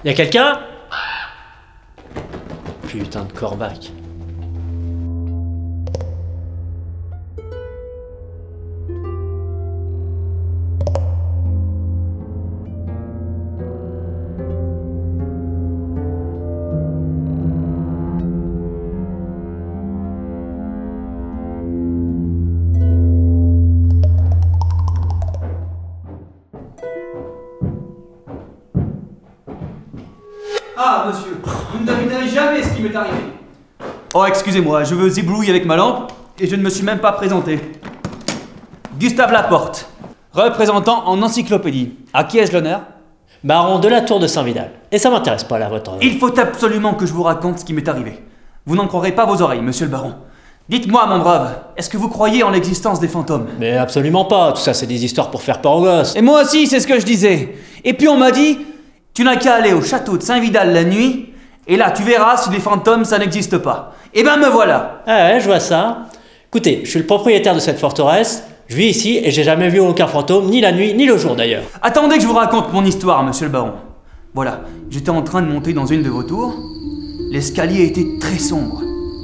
Y'a quelqu'un? Putain de corbac. Ah, monsieur, vous ne devinerez jamais ce qui m'est arrivé. Oh, excusez-moi, je veux éblouir avec ma lampe et je ne me suis même pas présenté. Gustave Laporte, représentant en encyclopédie. À qui ai-je l'honneur? Baron de la Tour de Saint-Vidal. Et ça m'intéresse pas là, votre honneur. Il faut absolument que je vous raconte ce qui m'est arrivé. Vous n'en croirez pas vos oreilles, monsieur le baron. Dites-moi, mon brave, est-ce que vous croyez en l'existence des fantômes? Mais absolument pas, tout ça c'est des histoires pour faire peur aux gosses. Et moi aussi, c'est ce que je disais. Et puis on m'a dit, tu n'as qu'à aller au château de Saint-Vidal la nuit, et là tu verras si les fantômes ça n'existe pas. Et ben me voilà. Ah ouais, je vois ça. Écoutez, je suis le propriétaire de cette forteresse, je vis ici et j'ai jamais vu aucun fantôme, ni la nuit, ni le jour d'ailleurs. Attendez que je vous raconte mon histoire, monsieur le baron. Voilà, j'étais en train de monter dans une de vos tours. L'escalier était très sombre.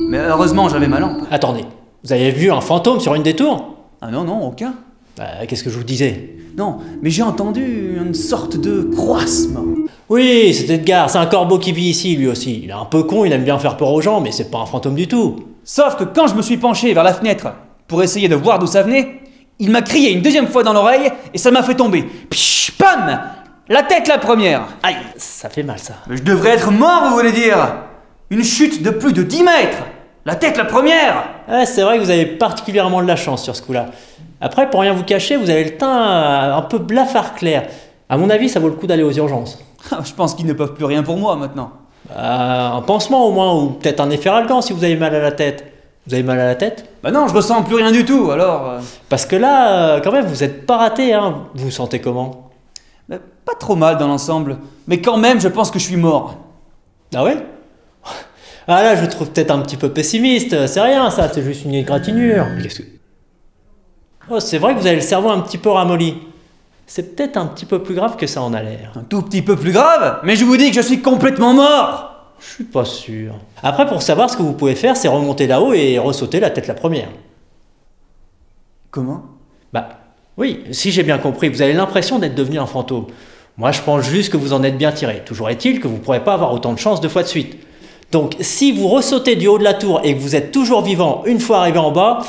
Mais heureusement, j'avais ma lampe. Attendez, vous avez vu un fantôme sur une des tours? Ah non, non, aucun. Qu'est-ce que je vous disais? Non, mais j'ai entendu une sorte de croassement. Oui, c'est Edgar, c'est un corbeau qui vit ici lui aussi. Il est un peu con, il aime bien faire peur aux gens, mais c'est pas un fantôme du tout. Sauf que quand je me suis penché vers la fenêtre pour essayer de voir d'où ça venait, il m'a crié une deuxième fois dans l'oreille et ça m'a fait tomber. Psh, pam! La tête la première. Aïe, ça fait mal ça. Mais je devrais être mort, vous voulez dire? Une chute de plus de 10 mètres. La tête la première. Ouais, c'est vrai que vous avez particulièrement de la chance sur ce coup-là. Après, pour rien vous cacher, vous avez le teint un peu blafard clair. À mon avis, ça vaut le coup d'aller aux urgences. Je pense qu'ils ne peuvent plus rien pour moi maintenant. Un pansement au moins, ou peut-être un efferalgan si vous avez mal à la tête. Vous avez mal à la tête? Bah non, je ressens plus rien du tout, alors... Parce que là, quand même, vous êtes pas raté, hein. Vous vous sentez comment? Pas trop mal dans l'ensemble, mais quand même, je pense que je suis mort. Ah ouais? Ah là, je vous trouve peut-être un petit peu pessimiste. C'est rien, ça, c'est juste une égratignure. Mais qu'est-ce que... Oh, c'est vrai que vous avez le cerveau un petit peu ramolli. C'est peut-être un petit peu plus grave que ça en a l'air. Un tout petit peu plus grave? Mais je vous dis que je suis complètement mort! Je suis pas sûr. Après, pour savoir ce que vous pouvez faire, c'est remonter là-haut et ressauter la tête la première. Comment? Bah, oui, si j'ai bien compris, vous avez l'impression d'être devenu un fantôme. Moi, je pense juste que vous en êtes bien tiré. Toujours est-il que vous ne pourrez pas avoir autant de chance deux fois de suite. Donc, si vous ressautez du haut de la tour et que vous êtes toujours vivant une fois arrivé en bas,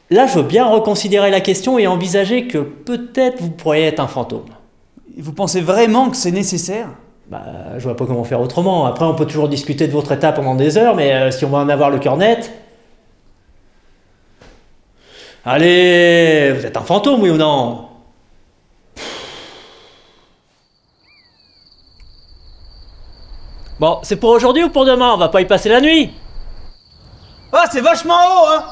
là, je veux bien reconsidérer la question et envisager que peut-être vous pourriez être un fantôme. Et vous pensez vraiment que c'est nécessaire? Bah, je vois pas comment faire autrement. Après, on peut toujours discuter de votre état pendant des heures, mais si on va en avoir le cœur net... Allez, vous êtes un fantôme, oui ou non? Bon, c'est pour aujourd'hui ou pour demain? On va pas y passer la nuit? Ah, c'est vachement haut, hein!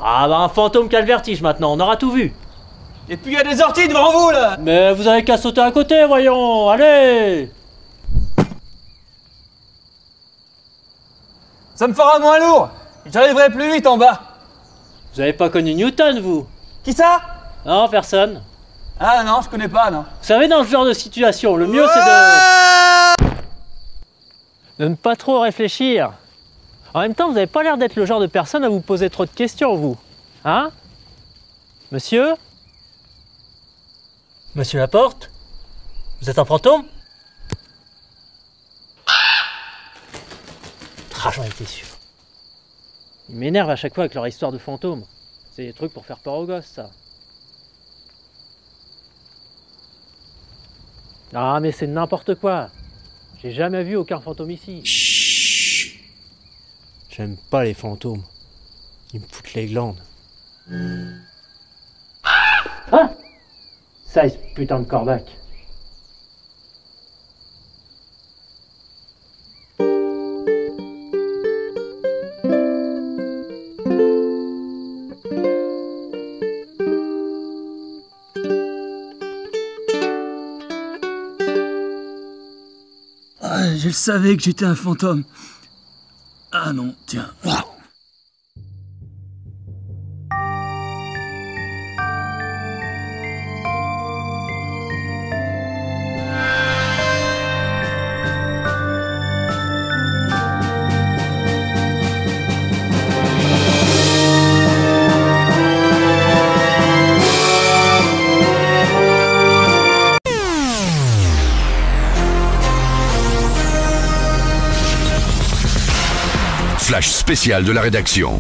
Ah bah un fantôme qui a le vertige maintenant, on aura tout vu. Et puis il y a des orties devant vous, là! Mais vous avez qu'à sauter à côté, voyons, allez! Ça me fera moins lourd! J'arriverai plus vite en bas! Vous avez pas connu Newton, vous? Qui ça? Non, personne. Ah non, je connais pas, non. Vous savez, dans ce genre de situation, le mieux c'est de ne pas trop réfléchir. En même temps, vous n'avez pas l'air d'être le genre de personne à vous poser trop de questions, vous. Hein? Monsieur? Monsieur Laporte? Vous êtes un fantôme? Ah, j'en étais sûr. Ils m'énervent à chaque fois avec leur histoire de fantôme. C'est des trucs pour faire peur aux gosses, ça. Ah, mais c'est n'importe quoi. J'ai jamais vu aucun fantôme ici. Chut. J'aime pas les fantômes. Ils me foutent les glandes. Ah! Ça, ce putain de corbac. Ah, je le savais que j'étais un fantôme. Ah non, tiens. flash spécial de la rédaction.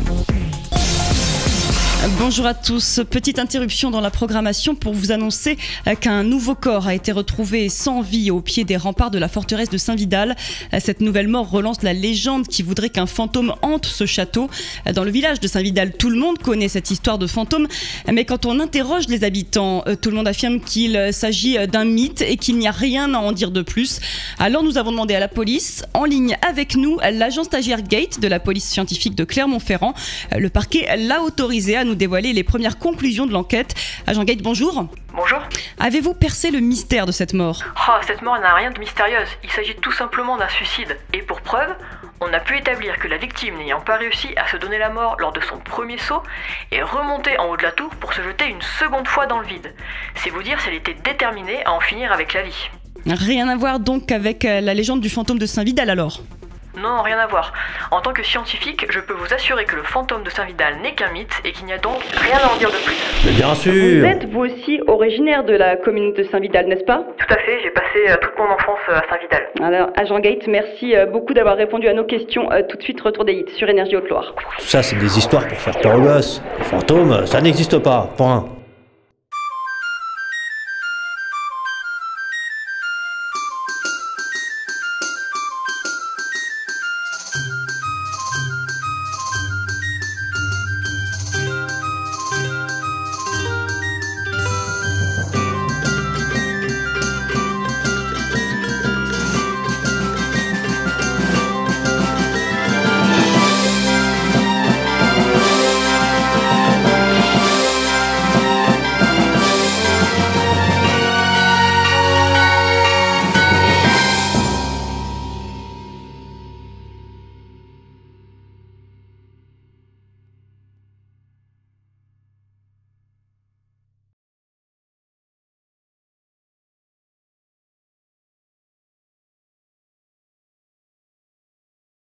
Bonjour à tous. Petite interruption dans la programmation pour vous annoncer qu'un nouveau corps a été retrouvé sans vie au pied des remparts de la forteresse de Saint-Vidal. Cette nouvelle mort relance la légende qui voudrait qu'un fantôme hante ce château. Dans le village de Saint-Vidal, tout le monde connaît cette histoire de fantôme, mais quand on interroge les habitants, tout le monde affirme qu'il s'agit d'un mythe et qu'il n'y a rien à en dire de plus. Alors nous avons demandé à la police, en ligne avec nous, l'agent stagiaire Gate de la police scientifique de Clermont-Ferrand. Le parquet l'a autorisé à nous dévoiler les premières conclusions de l'enquête. Agent Gate, bonjour. Bonjour. Avez-vous percé le mystère de cette mort ? Cette mort n'a rien de mystérieuse. Il s'agit tout simplement d'un suicide. Et pour preuve, on a pu établir que la victime, n'ayant pas réussi à se donner la mort lors de son premier saut, est remontée en haut de la tour pour se jeter une seconde fois dans le vide. C'est vous dire si elle était déterminée à en finir avec la vie. Rien à voir donc avec la légende du fantôme de Saint-Vidal alors ? Non, rien à voir. En tant que scientifique, je peux vous assurer que le fantôme de Saint-Vidal n'est qu'un mythe et qu'il n'y a donc rien à en dire de plus. Mais bien sûr. Vous êtes vous aussi originaire de la commune de Saint-Vidal, n'est-ce pas ? Tout à fait, j'ai passé toute mon enfance à Saint-Vidal. Alors, agent Gate, merci beaucoup d'avoir répondu à nos questions. Tout de suite, retour des hits sur Énergie Haute-Loire. Tout ça, c'est des histoires pour faire peur aux gosses. Les fantômes, ça n'existe pas. Point.